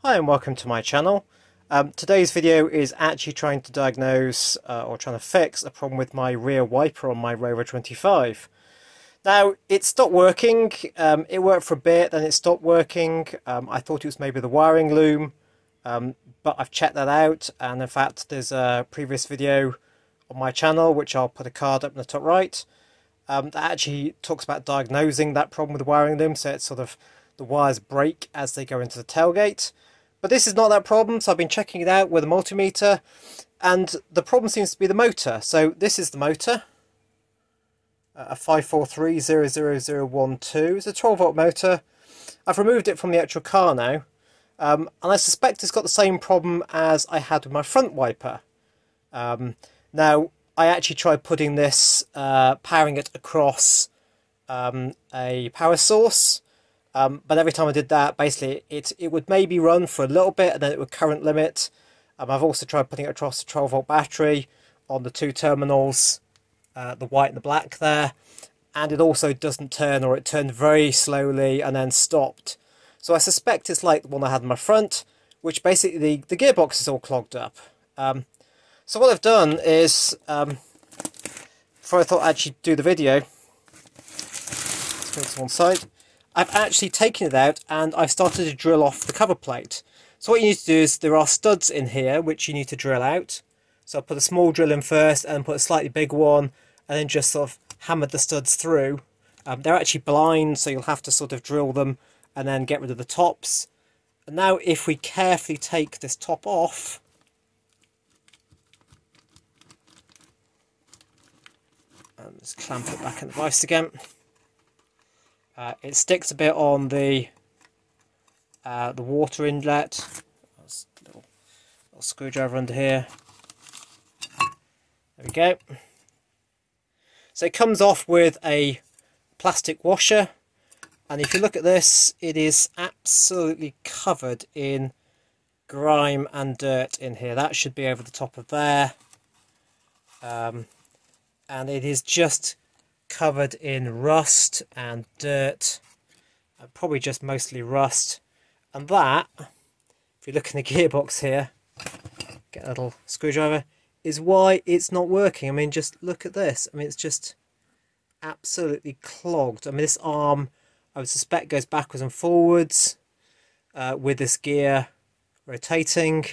Hi and welcome to my channel. Today's video is actually trying to diagnose or trying to fix a problem with my rear wiper on my Rover 25. Now it stopped working, it worked for a bit, then it stopped working. I thought it was maybe the wiring loom, but I've checked that out, and in fact there's a previous video on my channel which I'll put a card up in the top right that actually talks about diagnosing that problem with the wiring loom, so it's sort of the wires break as they go into the tailgate. But this is not that problem, so I've been checking it out with a multimeter, and the problem seems to be the motor. So this is the motor, a 543-00012. It's a 12-volt motor. I've removed it from the actual car now, and I suspect it's got the same problem as I had with my front wiper. Now, I actually tried putting this, powering it across a power source. But every time I did that, basically it would maybe run for a little bit and then it would current limit. I've also tried putting it across a 12-volt battery on the two terminals, the white and the black there, and it also doesn't turn, or it turned very slowly and then stopped. So I suspect it's like the one I had in my front, which basically the gearbox is all clogged up. So what I've done is, before I thought I'd actually do the video, let's put it to one side. I've actually taken it out and I've started to drill off the cover plate. So what you need to do is, there are studs in here which you need to drill out. So I'll put a small drill in first and put a slightly bigger one, and then just sort of hammer the studs through. They're actually blind, so you'll have to sort of drill them and then get rid of the tops. And now if we carefully take this top off, and just clamp it back in the vise again. It sticks a bit on the water inlet. There's a little screwdriver under here. There we go. So it comes off with a plastic washer, and if you look at this, it is absolutely covered in grime and dirt in here. That should be over the top of there, and it is just covered in rust and dirt, probably just mostly rust. And that, if you look in the gearbox here, get a little screwdriver, is why it's not working. I mean, just look at this. I mean, it's just absolutely clogged. I mean, this arm, I would suspect, goes backwards and forwards with this gear rotating,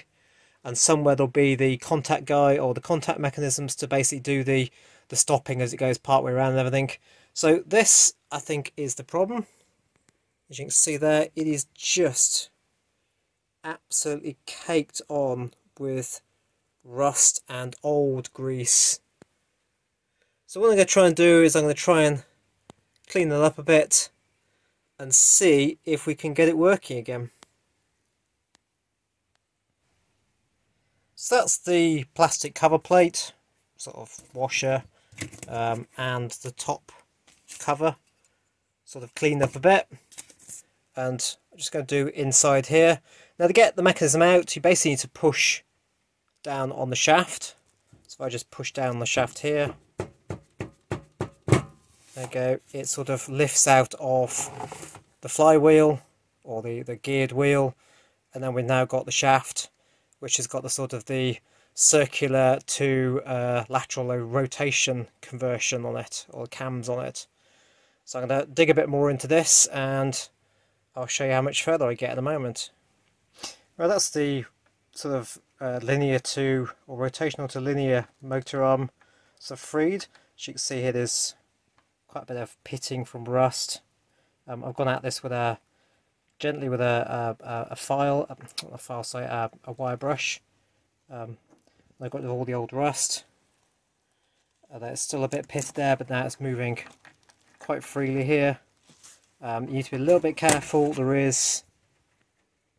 and somewhere there'll be the contact guy or the contact mechanisms to basically do the stopping as it goes part way around and everything. So this, I think, is the problem. As you can see there, it is just absolutely caked on with rust and old grease. So what I'm going to try and do is I'm going to try and clean it up a bit and see if we can get it working again. So that's the plastic cover plate, sort of washer, and the top cover sort of cleaned up a bit, and I'm just going to do inside here. Now, to get the mechanism out, you basically need to push down on the shaft. So if I just push down the shaft here, there you go, it sort of lifts out of the flywheel or the geared wheel, and then we've now got the shaft which has got the sort of the circular to lateral rotation conversion on it, or cams on it. So I'm going to dig a bit more into this and I'll show you how much further I get in a moment. Well, that's the sort of linear to, or rotational to linear motor arm sort of freed. As you can see here, there's quite a bit of pitting from rust. I've gone at this with a gently with a wire brush. I've got all the old rust. There's still a bit pitted there, but now it's moving quite freely here. You need to be a little bit careful. There is,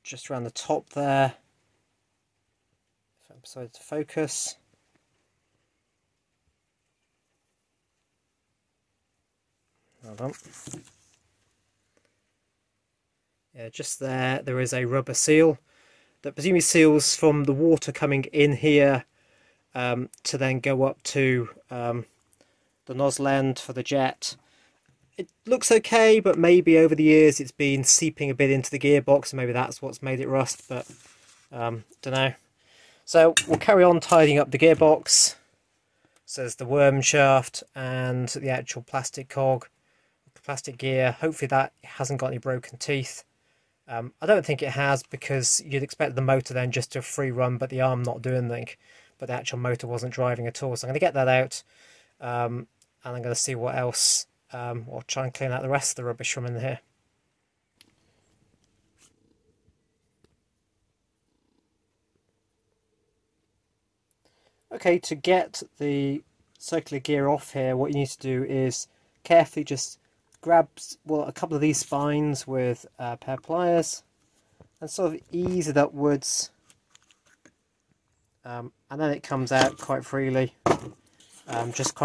just around the top there, if I decided to focus, hold on. Yeah, just there is a rubber seal that presumably seals from the water coming in here to then go up to the nozzle end for the jet. it looks okay, but maybe over the years it's been seeping a bit into the gearbox, and maybe that's what's made it rust, but don't know. So we'll carry on tidying up the gearbox. So there's the worm shaft and the actual plastic cog, plastic gear. Hopefully that hasn't got any broken teeth. I don't think it has, because you'd expect the motor then just to free run, but the arm not doing anything. But the actual motor wasn't driving at all. So I'm going to get that out, and I'm going to see what else, or try and clean out the rest of the rubbish from in here. Okay, to get the circular gear off here, what you need to do is carefully just grab a couple of these spines with a pair of pliers and sort of ease it upwards, and then it comes out quite freely. Just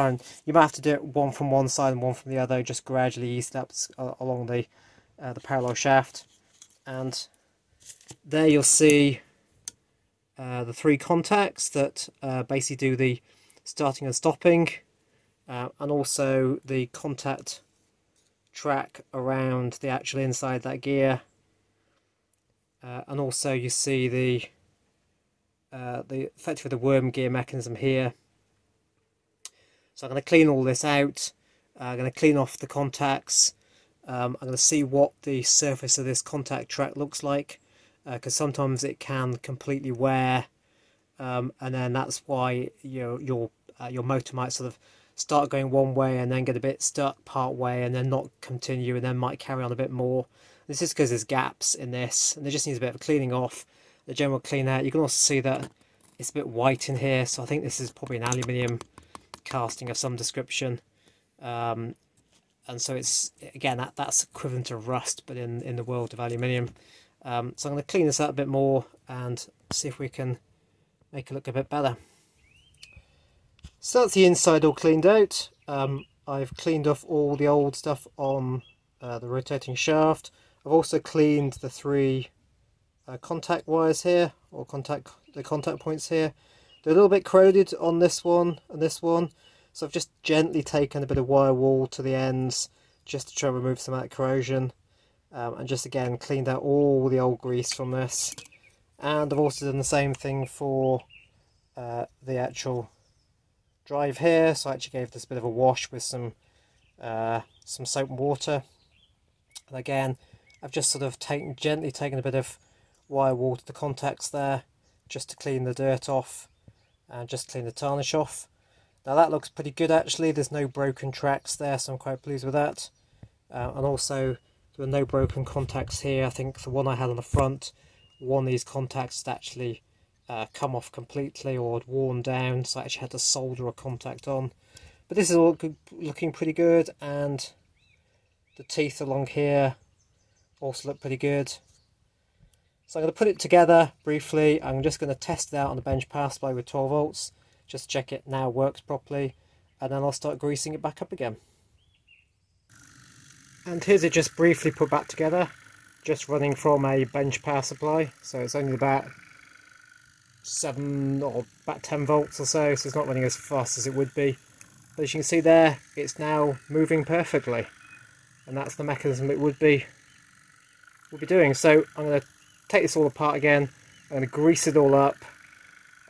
you might have to do it one from one side and one from the other, just gradually ease it up along the parallel shaft. And there you'll see the three contacts that basically do the starting and stopping, and also the contact track around the actual inside that gear, and also you see the effectively the worm gear mechanism here. So I'm going to clean all this out. I'm going to clean off the contacts. I'm going to see what the surface of this contact track looks like, because sometimes it can completely wear, and then that's why your motor might sort of start going one way and then get a bit stuck part way and then not continue and then might carry on a bit more. This is because there's gaps in this, and it just needs a bit of cleaning off, the general clean out. You can also see that it's a bit white in here, so I think this is probably an aluminium casting of some description, and so it's, again, that's equivalent to rust, but in the world of aluminium. So I'm going to clean this out a bit more and see if we can make it look a bit better. So that's the inside all cleaned out. I've cleaned off all the old stuff on the rotating shaft. I've also cleaned the three contact wires here, or the contact points here. They're a little bit corroded on this one and this one, so I've just gently taken a bit of wire wool to the ends just to try and remove some of that corrosion, and just again cleaned out all the old grease from this. And I've also done the same thing for the actual drive here, so I actually gave this a bit of a wash with some soap and water. And again, I've just sort of gently taken a bit of wire wool to the contacts there, just to clean the dirt off and just clean the tarnish off. Now that looks pretty good actually, there's no broken tracks there, so I'm quite pleased with that. And also there were no broken contacts here. I think the one I had on the front, one of these contacts had actually come off completely or had worn down, so I actually had to solder a contact on. But this is all looking pretty good, and the teeth along here also look pretty good. So I'm going to put it together briefly. I'm just going to test it out on the bench power supply with 12 volts, just to check it now works properly, and then I'll start greasing it back up again. And here's it just briefly put back together, just running from a bench power supply, so it's only about 7 or about 10 volts or so it's not running as fast as it would be. But as you can see there, it's now moving perfectly, and that's the mechanism it would be doing. So I'm going to take this all apart again. I'm going to grease it all up,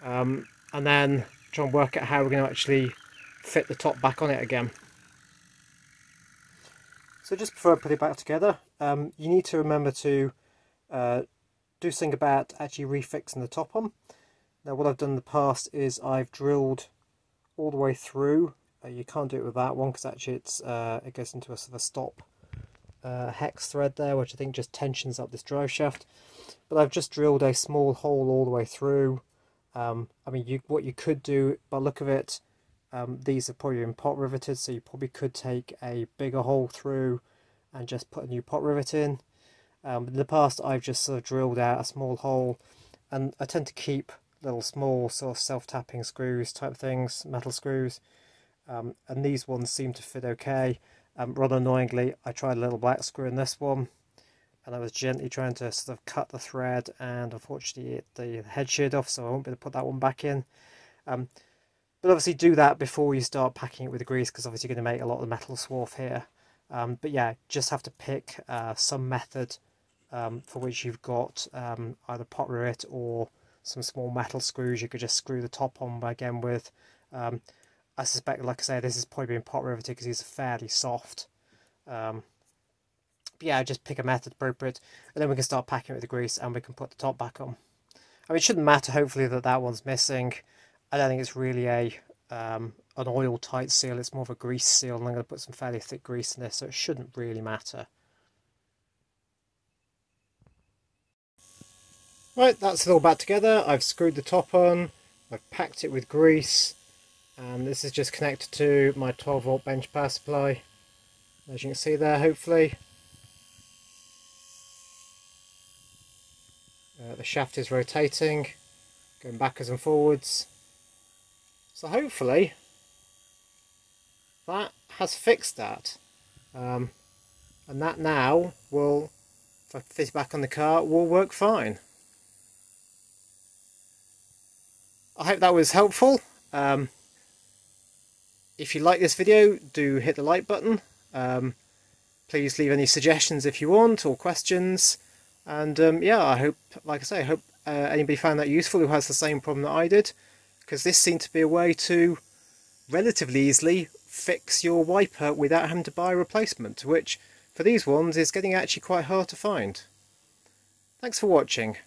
and then try and work out how we're going to actually fit the top back on it again. So just before I put it back together, you need to remember to do something about actually refixing the top on. Now what I've done in the past is I've drilled all the way through. You can't do it with that one because actually it goes into a sort of stop hex thread there, which I think just tensions up this drive shaft. But I've just drilled a small hole all the way through. I mean, what you could do, by the look of it, these are probably been pot riveted, so you probably could take a bigger hole through and just put a new pot rivet in. In the past I've just sort of drilled out a small hole, and I tend to keep little small sort of self-tapping screws type things, metal screws, and these ones seem to fit okay. Rather annoyingly, I tried a little black screw in this one, and I was gently trying to sort of cut the thread, and unfortunately the head sheared off, so I won't be able to put that one back in. But obviously do that before you start packing it with the grease, because obviously you're going to make a lot of the metal swarf here. But yeah, just have to pick some method for which you've got either pot rivet or some small metal screws. You could just screw the top on again with, I suspect, like I say, this is probably being pot riveted because these are fairly soft. But yeah, just pick a method appropriate, and then we can start packing it with the grease and we can put the top back on. I mean, it shouldn't matter, hopefully, that one's missing. I don't think it's really an oil tight seal, it's more of a grease seal, and I'm going to put some fairly thick grease in this, so it shouldn't really matter. Right, that's it all back together. I've screwed the top on, I've packed it with grease, and this is just connected to my 12-volt bench power supply, as you can see there, hopefully. The shaft is rotating, going backwards and forwards. So hopefully that has fixed that. And that now will, if I fit it back on the car, will work fine. I hope that was helpful. If you like this video, do hit the like button. Please leave any suggestions if you want, or questions. And yeah, I hope, like I say, I hope anybody found that useful who has the same problem that I did, because this seemed to be a way to relatively easily fix your wiper without having to buy a replacement, which for these ones is getting actually quite hard to find. Thanks for watching.